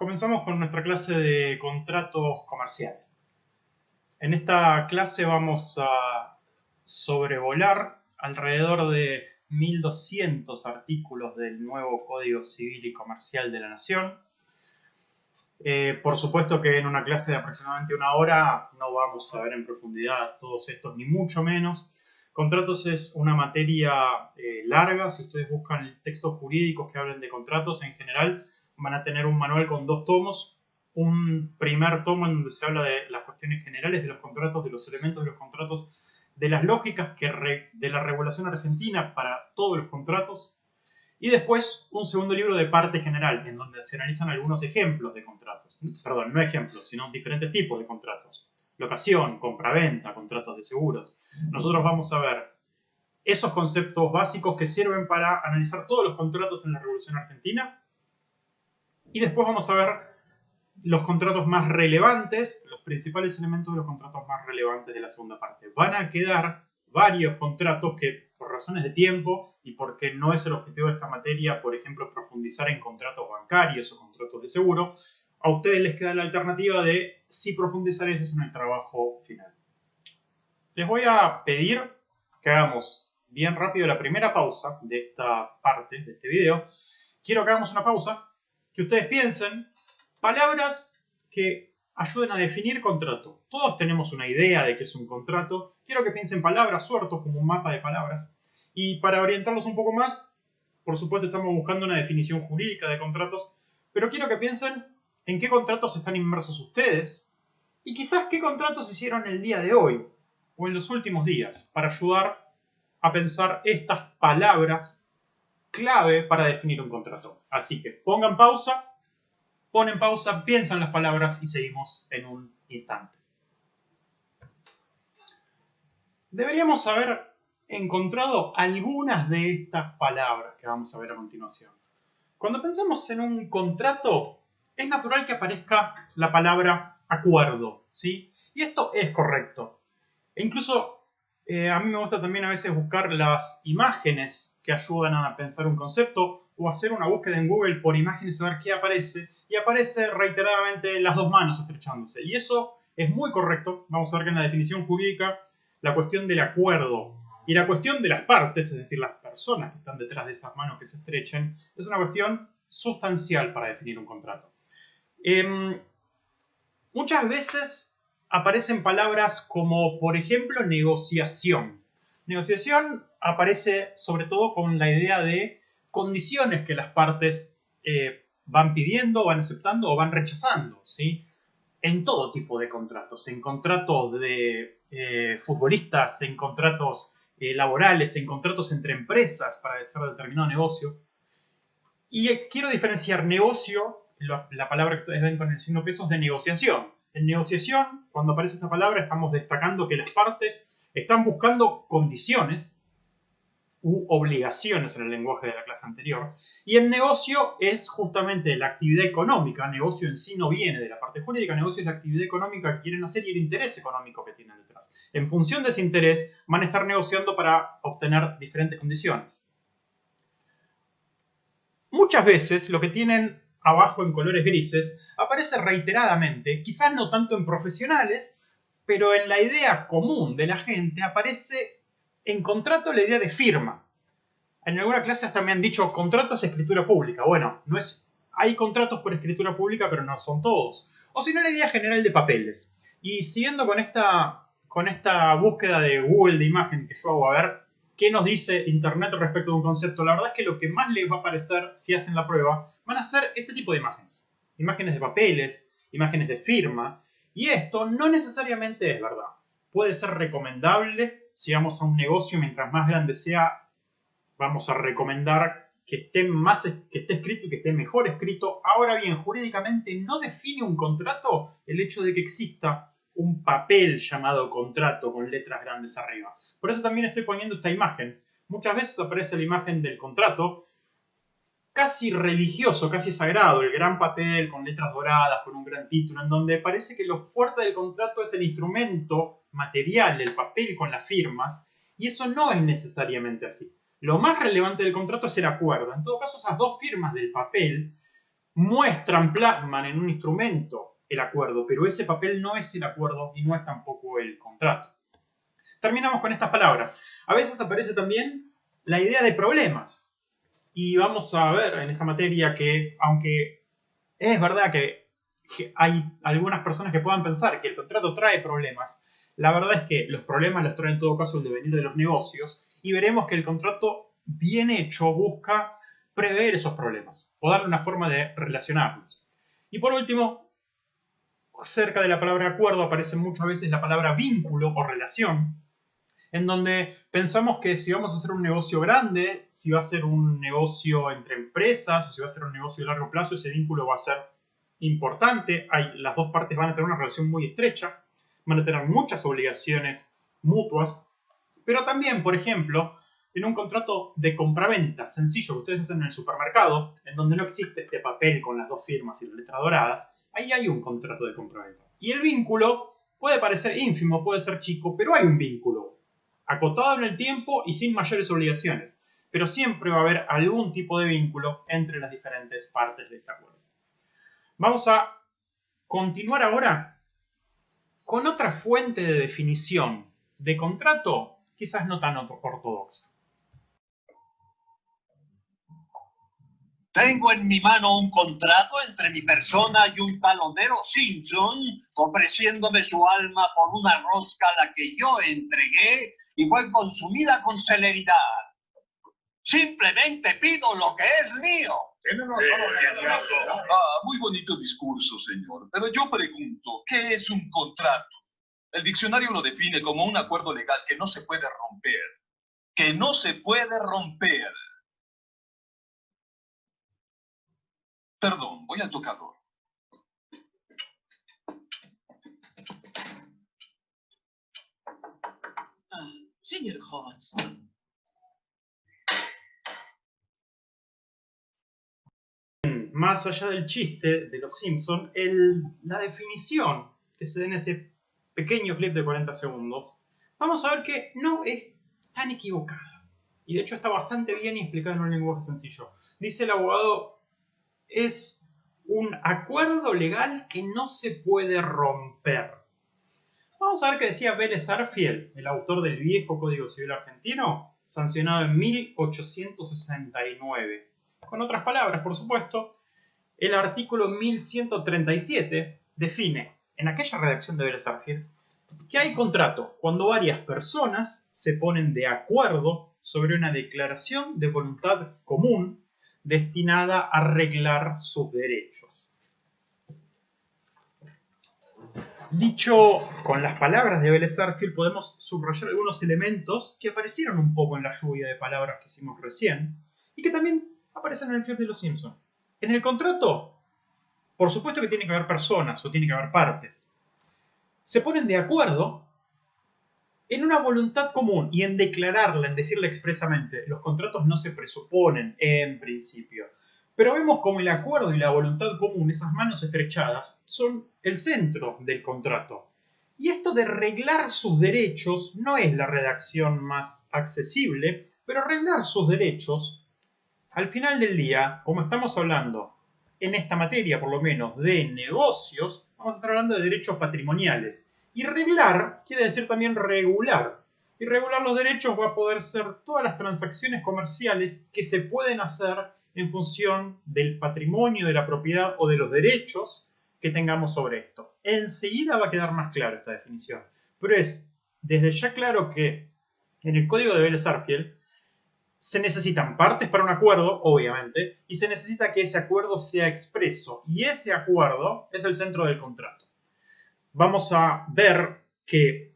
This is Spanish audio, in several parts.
Comenzamos con nuestra clase de contratos comerciales. En esta clase vamos a sobrevolar alrededor de 1200 artículos del nuevo Código Civil y Comercial de la Nación. Por supuesto que en una clase de aproximadamente una hora no vamos a ver en profundidad todos estos, ni mucho menos. Contratos es una materia larga. Si ustedes buscan textos jurídicos que hablen de contratos, en general van a tener un manual con 2 tomos. Un primer tomo en donde se habla de las cuestiones generales de los contratos, de los elementos de los contratos, de las lógicas de la regulación argentina para todos los contratos. Y después un segundo libro de parte general, en donde se analizan algunos ejemplos de contratos. Perdón, no ejemplos, sino diferentes tipos de contratos. Locación, compraventa, contratos de seguros. Nosotros vamos a ver esos conceptos básicos que sirven para analizar todos los contratos en la Revolución Argentina. Y después vamos a ver los contratos más relevantes, los principales elementos de los contratos más relevantes de la segunda parte. Van a quedar varios contratos que, por razones de tiempo y porque no es el objetivo de esta materia, por ejemplo, profundizar en contratos bancarios o contratos de seguro, a ustedes les queda la alternativa de si profundizar eso en el trabajo final. Les voy a pedir que hagamos bien rápido la primera pausa de esta parte, de este video. Quiero que hagamos una pausa, que ustedes piensen palabras que ayuden a definir contrato. Todos tenemos una idea de qué es un contrato. Quiero que piensen palabras sueltas como un mapa de palabras. Y para orientarlos un poco más, por supuesto estamos buscando una definición jurídica de contratos, pero quiero que piensen en qué contratos están inmersos ustedes y quizás qué contratos hicieron el día de hoy o en los últimos días para ayudar a pensar estas palabras clave para definir un contrato. Así que pongan pausa. Ponen pausa, piensan las palabras y seguimos en un instante. Deberíamos haber encontrado algunas de estas palabras que vamos a ver a continuación. Cuando pensamos en un contrato, es natural que aparezca la palabra acuerdo, ¿sí? Y esto es correcto. E incluso a mí me gusta también a veces buscar las imágenes que ayudan a pensar un concepto o hacer una búsqueda en Google por imágenes a ver qué aparece. Y aparece reiteradamente las 2 manos estrechándose. Y eso es muy correcto. Vamos a ver que en la definición jurídica la cuestión del acuerdo y la cuestión de las partes, es decir, las personas que están detrás de esas manos que se estrechen, es una cuestión sustancial para definir un contrato. Muchas veces aparecen palabras como, por ejemplo, negociación. Negociación aparece sobre todo con la idea de condiciones que las partes van pidiendo, van aceptando o van rechazando, ¿sí? En todo tipo de contratos, en contratos de futbolistas, en contratos laborales, en contratos entre empresas para hacer determinado negocio. Y quiero diferenciar negocio, la palabra que ustedes ven con el signo pesos, de negociación. En negociación, cuando aparece esta palabra, estamos destacando que las partes están buscando condiciones u obligaciones en el lenguaje de la clase anterior. Y el negocio es justamente la actividad económica. Negocio en sí no viene de la parte jurídica. Negocio es la actividad económica que quieren hacer y el interés económico que tienen detrás. En función de ese interés, van a estar negociando para obtener diferentes condiciones. Muchas veces lo que tienen abajo en colores grises aparece reiteradamente, quizás no tanto en profesionales, pero en la idea común de la gente aparece en contrato la idea de firma. En algunas clases hasta me han dicho contrato es escritura pública. Bueno, no es, hay contratos por escritura pública, pero no son todos. O si no, la idea general de papeles. Y siguiendo con esta búsqueda de Google de imagen que yo hago, a ver qué nos dice Internet respecto de un concepto, la verdad es que lo que más les va a aparecer si hacen la prueba van a ser este tipo de imágenes. Imágenes de papeles, imágenes de firma. Y esto no necesariamente es verdad. Puede ser recomendable si vamos a un negocio, mientras más grande sea, vamos a recomendar que esté escrito y que esté mejor escrito. Ahora bien, jurídicamente no define un contrato el hecho de que exista un papel llamado contrato con letras grandes arriba. Por eso también estoy poniendo esta imagen. Muchas veces aparece la imagen del contrato casi religioso, casi sagrado, el gran papel con letras doradas, con un gran título, en donde parece que lo fuerte del contrato es el instrumento material, el papel con las firmas, y eso no es necesariamente así. Lo más relevante del contrato es el acuerdo. En todo caso, esas 2 firmas del papel muestran, plasman en un instrumento el acuerdo, pero ese papel no es el acuerdo y no es tampoco el contrato. Terminamos con estas palabras. A veces aparece también la idea de problemas. Y vamos a ver en esta materia que, aunque es verdad que hay algunas personas que puedan pensar que el contrato trae problemas, la verdad es que los problemas los trae en todo caso el devenir de los negocios y veremos que el contrato bien hecho busca prever esos problemas o darle una forma de relacionarlos. Y por último, cerca de la palabra acuerdo aparece muchas veces la palabra vínculo o relación, en donde pensamos que si vamos a hacer un negocio grande, si va a ser un negocio entre empresas, o si va a ser un negocio de largo plazo, ese vínculo va a ser importante. Las dos partes van a tener una relación muy estrecha, van a tener muchas obligaciones mutuas, pero también, por ejemplo, en un contrato de compraventa sencillo que ustedes hacen en el supermercado, en donde no existe este papel con las dos firmas y las letras doradas, ahí hay un contrato de compraventa. Y el vínculo puede parecer ínfimo, puede ser chico, pero hay un vínculo acotado en el tiempo y sin mayores obligaciones, pero siempre va a haber algún tipo de vínculo entre las diferentes partes de este acuerdo. Vamos a continuar ahora con otra fuente de definición de contrato, quizás no tan ortodoxa. Tengo en mi mano un contrato entre mi persona y un tal Homero Simpson, ofreciéndome su alma por una rosca a la que yo entregué y fue consumida con celeridad. Simplemente pido lo que es mío. Muy bonito discurso, señor. Pero yo pregunto, ¿qué es un contrato? El diccionario lo define como un acuerdo legal que no se puede romper. Que no se puede romper. Perdón, voy al tocador. Señor Hodgson. Más allá del chiste de los Simpsons, la definición que se da en ese pequeño clip de 40 segundos, vamos a ver que no es tan equivocada. Y de hecho está bastante bien explicada en un lenguaje sencillo. Dice el abogado, es un acuerdo legal que no se puede romper. Vamos a ver qué decía Vélez Sarsfield, el autor del viejo Código Civil argentino, sancionado en 1869. Con otras palabras, por supuesto, el artículo 1137 define, en aquella redacción de Vélez Sarsfield, que hay contrato cuando varias personas se ponen de acuerdo sobre una declaración de voluntad común destinada a arreglar sus derechos. Dicho con las palabras de Vélez Sarsfield, podemos subrayar algunos elementos que aparecieron un poco en la lluvia de palabras que hicimos recién y que también aparecen en el clip de Los Simpsons. En el contrato, por supuesto que tiene que haber personas o tiene que haber partes. Se ponen de acuerdo en una voluntad común y en declararla, en decirla expresamente. Los contratos no se presuponen en principio. Pero vemos como el acuerdo y la voluntad común, esas manos estrechadas, son el centro del contrato. Y esto de arreglar sus derechos no es la redacción más accesible, pero arreglar sus derechos, al final del día, como estamos hablando en esta materia por lo menos de negocios, vamos a estar hablando de derechos patrimoniales. Y reglar quiere decir también regular. Y regular los derechos va a poder ser todas las transacciones comerciales que se pueden hacer en función del patrimonio, de la propiedad o de los derechos que tengamos sobre esto. Enseguida va a quedar más claro esta definición. Pero es desde ya claro que en el código de Vélez Sarsfield se necesitan partes para un acuerdo, obviamente, y se necesita que ese acuerdo sea expreso. Y ese acuerdo es el centro del contrato. Vamos a ver que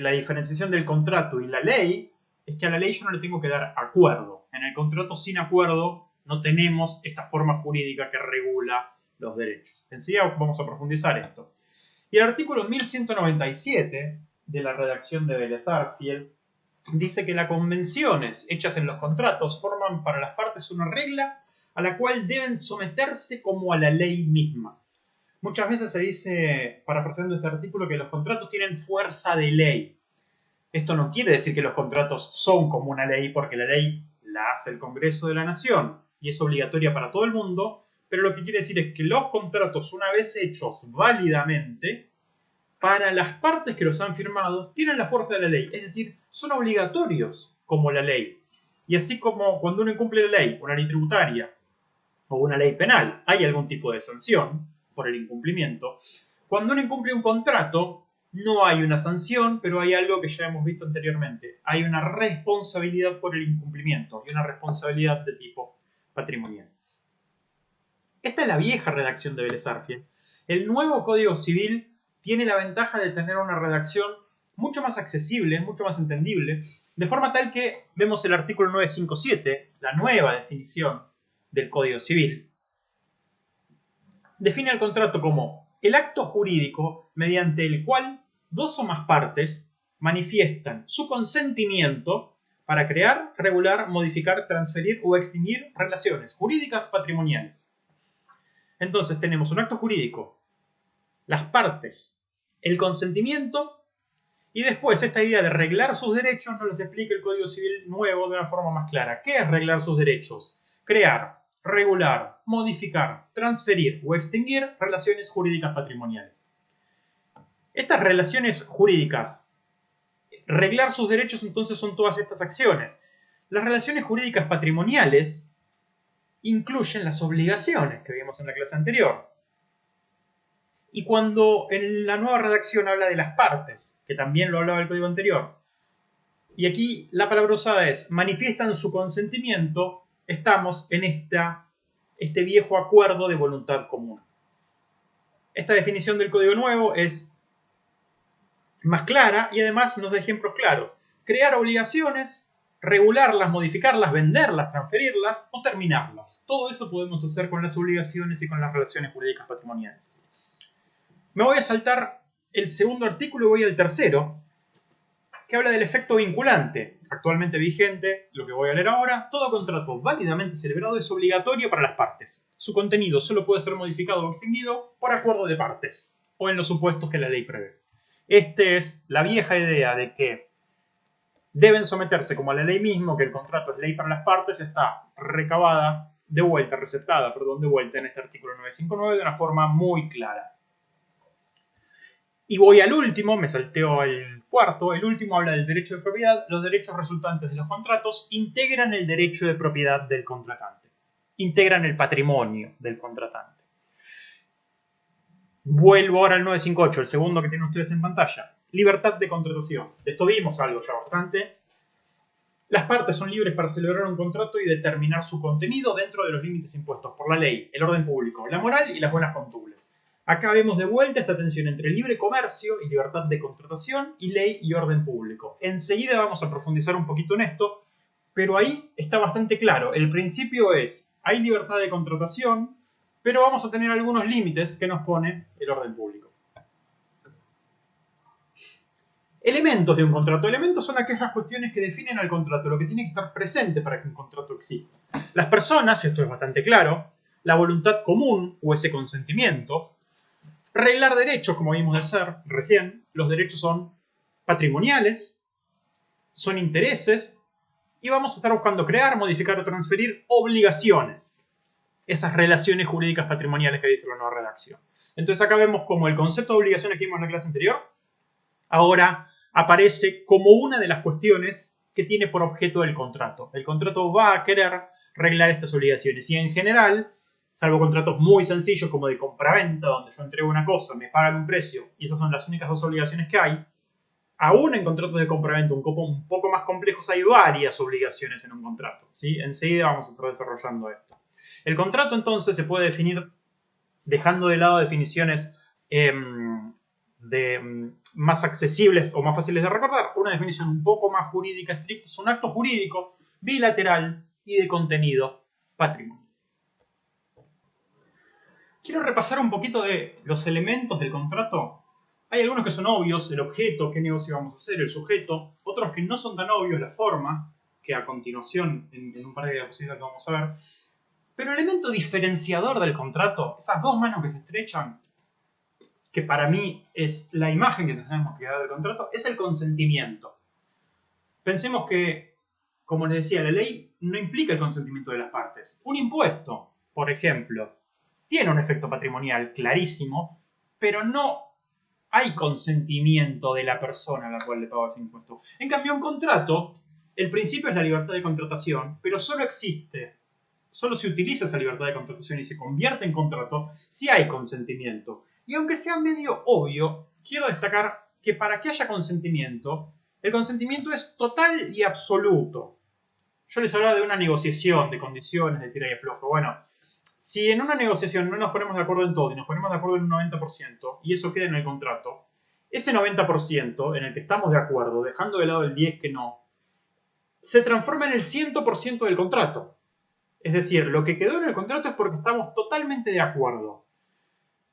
la diferenciación del contrato y la ley es que a la ley yo no le tengo que dar acuerdo. En el contrato sin acuerdo no tenemos esta forma jurídica que regula los derechos. Enseguida vamos a profundizar esto. Y el artículo 1197 de la redacción de Vélez Sarsfield dice que las convenciones hechas en los contratos forman para las partes una regla a la cual deben someterse como a la ley misma. Muchas veces se dice, parafraseando este artículo, que los contratos tienen fuerza de ley. Esto no quiere decir que los contratos son como una ley, porque la ley la hace el Congreso de la Nación y es obligatoria para todo el mundo, pero lo que quiere decir es que los contratos, una vez hechos válidamente, para las partes que los han firmado, tienen la fuerza de la ley. Es decir, son obligatorios como la ley. Y así como cuando uno incumple la ley, una ley tributaria o una ley penal, hay algún tipo de sanción por el incumplimiento. Cuando uno incumple un contrato, no hay una sanción, pero hay algo que ya hemos visto anteriormente. Hay una responsabilidad por el incumplimiento y una responsabilidad de tipo patrimonial. Esta es la vieja redacción de Vélez Arfiel. El nuevo Código Civil tiene la ventaja de tener una redacción mucho más accesible, mucho más entendible, de forma tal que vemos el artículo 957, la nueva definición del Código Civil, define el contrato como el acto jurídico mediante el cual dos o más partes manifiestan su consentimiento para crear, regular, modificar, transferir o extinguir relaciones jurídicas patrimoniales. Entonces tenemos un acto jurídico, las partes, el consentimiento y después esta idea de reglar sus derechos nos los explica el Código Civil nuevo de una forma más clara. ¿Qué es reglar sus derechos? Crear, regular, modificar, transferir o extinguir relaciones jurídicas patrimoniales. Estas relaciones jurídicas, reglar sus derechos entonces son todas estas acciones. Las relaciones jurídicas patrimoniales incluyen las obligaciones que vimos en la clase anterior. Y cuando en la nueva redacción habla de las partes, que también lo hablaba el código anterior, y aquí la palabra usada es manifiestan su consentimiento, estamos en este viejo acuerdo de voluntad común. Esta definición del código nuevo es más clara y además nos da ejemplos claros. Crear obligaciones, regularlas, modificarlas, venderlas, transferirlas o terminarlas. Todo eso podemos hacer con las obligaciones y con las relaciones jurídicas patrimoniales. Me voy a saltar el segundo artículo y voy al tercero, que habla del efecto vinculante, actualmente vigente, lo que voy a leer ahora. Todo contrato válidamente celebrado es obligatorio para las partes. Su contenido solo puede ser modificado o extinguido por acuerdo de partes, o en los supuestos que la ley prevé. Esta es la vieja idea de que deben someterse como a la ley mismo, que el contrato es ley para las partes, está receptada de vuelta en este artículo 959 de una forma muy clara. Y voy al último, me salteo el cuarto. El último habla del derecho de propiedad. Los derechos resultantes de los contratos integran el derecho de propiedad del contratante. Integran el patrimonio del contratante. Vuelvo ahora al 958, el segundo que tienen ustedes en pantalla. Libertad de contratación. De esto vimos algo ya bastante. Las partes son libres para celebrar un contrato y determinar su contenido dentro de los límites impuestos por la ley, el orden público, la moral y las buenas costumbres. Acá vemos de vuelta esta tensión entre libre comercio y libertad de contratación y ley y orden público. Enseguida vamos a profundizar un poquito en esto, pero ahí está bastante claro. El principio es, hay libertad de contratación, pero vamos a tener algunos límites que nos pone el orden público. Elementos de un contrato. Elementos son aquellas cuestiones que definen al contrato, lo que tiene que estar presente para que un contrato exista. Las personas, esto es bastante claro, la voluntad común o ese consentimiento. Reglar derechos, como vimos de hacer recién. Los derechos son patrimoniales, son intereses, y vamos a estar buscando crear, modificar o transferir obligaciones. Esas relaciones jurídicas patrimoniales que dice la nueva redacción. Entonces acá vemos como el concepto de obligaciones que vimos en la clase anterior, ahora aparece como una de las cuestiones que tiene por objeto el contrato. El contrato va a querer reglar estas obligaciones y en general, salvo contratos muy sencillos como de compraventa, donde yo entrego una cosa, me pagan un precio y esas son las únicas dos obligaciones que hay, aún en contratos de compraventa un poco más complejos hay varias obligaciones en un contrato, ¿sí? Enseguida vamos a estar desarrollando esto. El contrato entonces se puede definir dejando de lado definiciones más accesibles o más fáciles de recordar. Una definición un poco más jurídica estricta es un acto jurídico bilateral y de contenido patrimonial. Quiero repasar un poquito de los elementos del contrato. Hay algunos que son obvios, el objeto, qué negocio vamos a hacer, el sujeto, otros que no son tan obvios, la forma, que a continuación en un par de diapositivas que vamos a ver. Pero el elemento diferenciador del contrato, esas dos manos que se estrechan, que para mí es la imagen que tenemos que dar del contrato, es el consentimiento. Pensemos que, como les decía, la ley no implica el consentimiento de las partes. Un impuesto, por ejemplo, tiene un efecto patrimonial clarísimo, pero no hay consentimiento de la persona a la cual le pago ese impuesto. En cambio, un contrato, el principio es la libertad de contratación, pero solo se utiliza esa libertad de contratación y se convierte en contrato si hay consentimiento. Y aunque sea medio obvio, quiero destacar que para que haya consentimiento, el consentimiento es total y absoluto. Yo les hablaba de una negociación, de condiciones, de tira y aflojo. Bueno, si en una negociación no nos ponemos de acuerdo en todo y nos ponemos de acuerdo en un 90% y eso queda en el contrato, ese 90% en el que estamos de acuerdo, dejando de lado el 10% que no, se transforma en el 100% del contrato. Es decir, lo que quedó en el contrato es porque estamos totalmente de acuerdo.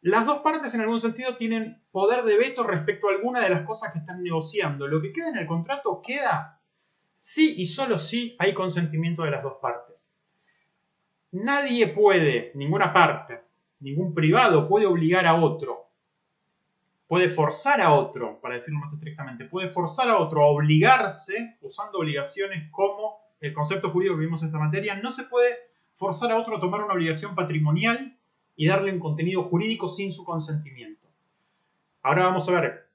Las dos partes en algún sentido tienen poder de veto respecto a alguna de las cosas que están negociando. Lo que queda en el contrato queda sí y solo si hay consentimiento de las dos partes. Nadie puede, ninguna parte, ningún privado puede obligar a otro, puede forzar a otro, para decirlo más estrictamente, puede forzar a otro a obligarse, usando obligaciones como el concepto jurídico que vimos en esta materia. No se puede forzar a otro a tomar una obligación patrimonial y darle un contenido jurídico sin su consentimiento. Ahora vamos a ver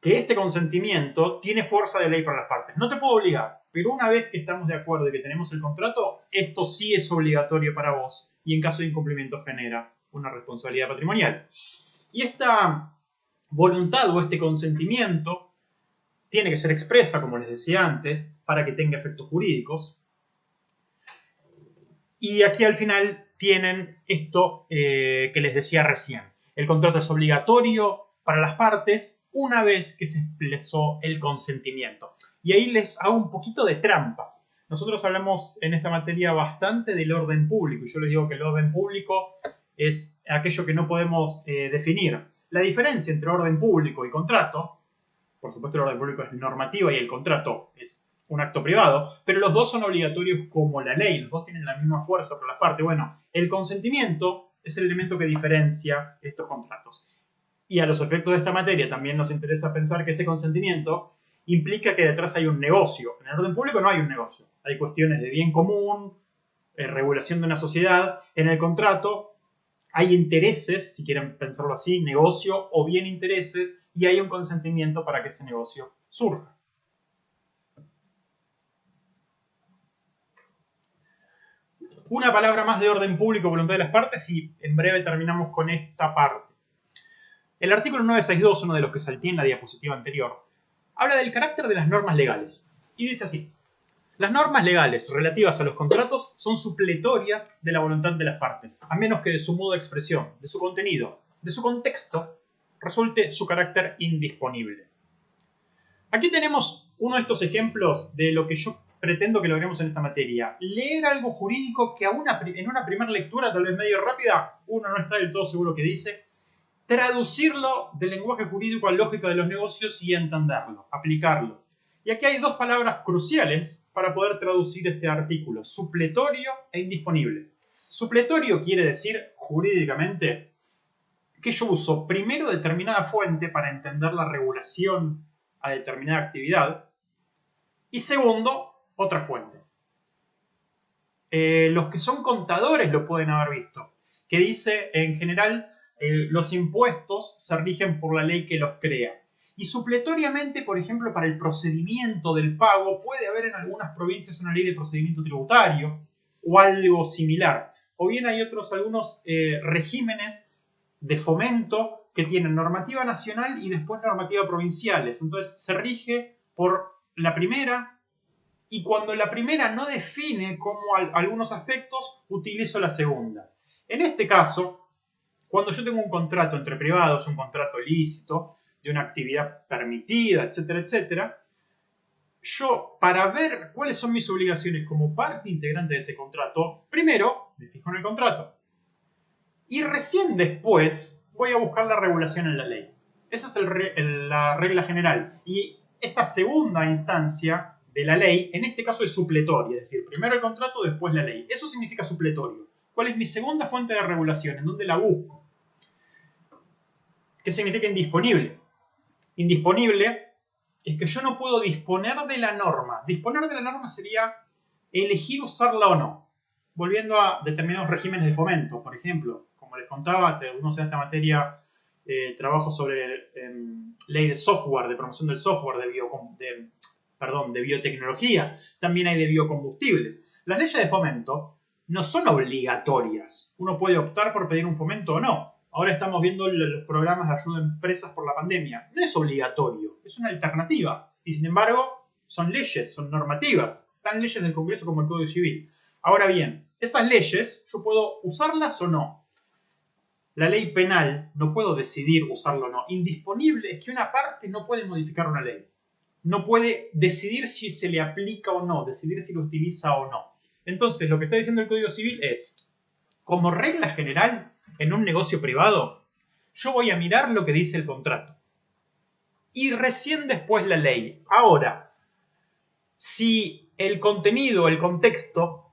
que este consentimiento tiene fuerza de ley para las partes. No te puedo obligar, pero una vez que estamos de acuerdo y que tenemos el contrato, esto sí es obligatorio para vos y en caso de incumplimiento genera una responsabilidad patrimonial. Y esta voluntad o este consentimiento tiene que ser expresa, como les decía antes, para que tenga efectos jurídicos. Y aquí al final tienen esto que les decía recién. El contrato es obligatorio para las partes una vez que se expresó el consentimiento. Y ahí les hago un poquito de trampa. Nosotros hablamos en esta materia bastante del orden público. Y yo les digo que el orden público es aquello que no podemos definir. La diferencia entre orden público y contrato, por supuesto el orden público es normativa y el contrato es un acto privado, pero los dos son obligatorios como la ley, los dos tienen la misma fuerza por las partes. Bueno, el consentimiento es el elemento que diferencia estos contratos. Y a los efectos de esta materia también nos interesa pensar que ese consentimiento implica que detrás hay un negocio. En el orden público no hay un negocio, hay cuestiones de bien común, regulación de una sociedad. En el contrato hay intereses, si quieren pensarlo así, negocio o bien intereses, y hay un consentimiento para que ese negocio surja. Una palabra más de orden público, voluntad de las partes, y en breve terminamos con esta parte. El artículo 962, uno de los que salté en la diapositiva anterior, habla del carácter de las normas legales. Y dice así: las normas legales relativas a los contratos son supletorias de la voluntad de las partes, a menos que de su modo de expresión, de su contenido, de su contexto, resulte su carácter indisponible. Aquí tenemos uno de estos ejemplos de lo que yo pretendo que logremos en esta materia. Leer algo jurídico que en una primera lectura, tal vez medio rápida, uno no está del todo seguro que dice, traducirlo del lenguaje jurídico a lógica de los negocios y entenderlo, aplicarlo. Y aquí hay dos palabras cruciales para poder traducir este artículo: supletorio e indisponible. Supletorio quiere decir, jurídicamente, que yo uso primero determinada fuente para entender la regulación a determinada actividad y segundo, otra fuente. Los que son contadores lo pueden haber visto, que dice en general los impuestos se rigen por la ley que los crea. Y supletoriamente, por ejemplo, para el procedimiento del pago, puede haber en algunas provincias una ley de procedimiento tributario o algo similar. O bien hay algunos regímenes de fomento que tienen normativa nacional y después normativa provinciales. Entonces se rige por la primera y cuando la primera no define como algunos aspectos, utilizo la segunda. En este caso, cuando yo tengo un contrato entre privados, un contrato lícito, de una actividad permitida, etcétera, etcétera, yo, para ver cuáles son mis obligaciones como parte integrante de ese contrato, primero me fijo en el contrato. Y recién después voy a buscar la regulación en la ley. Esa es la regla general. Y esta segunda instancia de la ley, en este caso es supletoria, es decir, primero el contrato, después la ley. Eso significa supletorio. ¿Cuál es mi segunda fuente de regulación? ¿En dónde la busco? ¿Qué significa indisponible? Indisponible es que yo no puedo disponer de la norma. Disponer de la norma sería elegir usarla o no. Volviendo a determinados regímenes de fomento, por ejemplo, Como les contaba, uno en esta materia trabajo sobre ley de software, de promoción del software, de biotecnología. También hay de biocombustibles. Las leyes de fomento no son obligatorias. Uno puede optar por pedir un fomento o no. Ahora estamos viendo los programas de ayuda a empresas por la pandemia. No es obligatorio, es una alternativa. Y sin embargo, son leyes, son normativas. Están leyes del Congreso como el Código Civil. Ahora bien, esas leyes yo puedo usarlas o no. La ley penal no puedo decidir usarla o no. Indisponible es que una parte no puede modificar una ley. No puede decidir si se le aplica o no, decidir si lo utiliza o no. Entonces, lo que está diciendo el Código Civil es, como regla general, en un negocio privado, yo voy a mirar lo que dice el contrato. Y recién después la ley. Ahora, si el contenido, el contexto,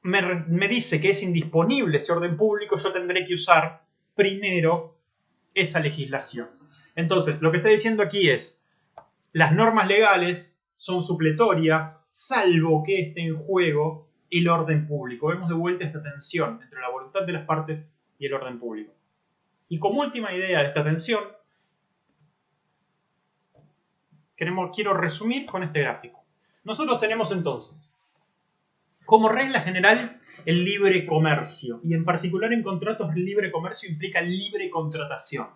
me dice que es indisponible ese orden público, yo tendré que usar primero esa legislación. Entonces, lo que está diciendo aquí es, las normas legales son supletorias, salvo que esté en juego el orden público. Vemos de vuelta esta tensión entre la voluntad de las partes y el orden público. Y como última idea de esta tensión, quiero resumir con este gráfico. Nosotros tenemos entonces, como regla general, el libre comercio. Y en particular en contratos, el libre comercio implica libre contratación.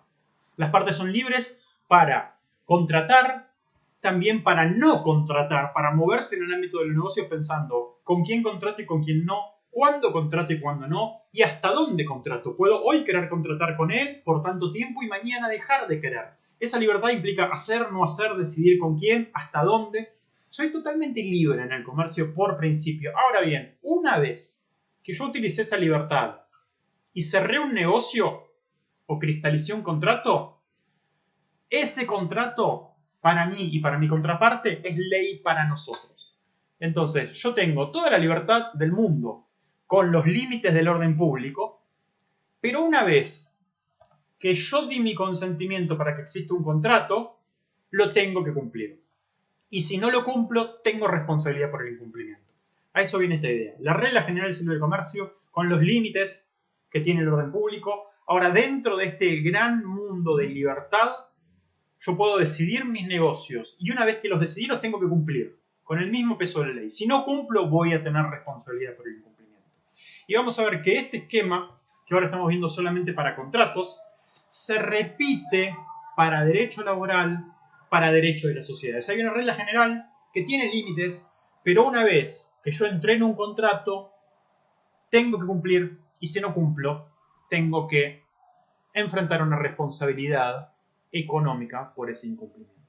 Las partes son libres para contratar, también para no contratar, para moverse en el ámbito de los negocios pensando con quién contrato y con quién no, cuándo contrato y cuándo no, y hasta dónde contrato. Puedo hoy querer contratar con él por tanto tiempo y mañana dejar de querer. Esa libertad implica hacer, no hacer, decidir con quién, hasta dónde. Soy totalmente libre en el comercio por principio. Ahora bien, una vez que yo utilicé esa libertad y cerré un negocio o cristalicé un contrato, ese contrato para mí y para mi contraparte es ley para nosotros. Entonces, yo tengo toda la libertad del mundo con los límites del orden público, pero una vez que yo di mi consentimiento para que exista un contrato, lo tengo que cumplir. Y si no lo cumplo, tengo responsabilidad por el incumplimiento. A eso viene esta idea. La regla general del libre comercio, con los límites que tiene el orden público. Ahora, dentro de este gran mundo de libertad, yo puedo decidir mis negocios. Y una vez que los decidí, los tengo que cumplir. Con el mismo peso de la ley. Si no cumplo, voy a tener responsabilidad por el incumplimiento. Y vamos a ver que este esquema, que ahora estamos viendo solamente para contratos, se repite para derecho laboral, para derecho de las sociedades. Hay una regla general que tiene límites, pero una vez que yo entré en un contrato, tengo que cumplir, y si no cumplo, tengo que enfrentar una responsabilidad económica por ese incumplimiento.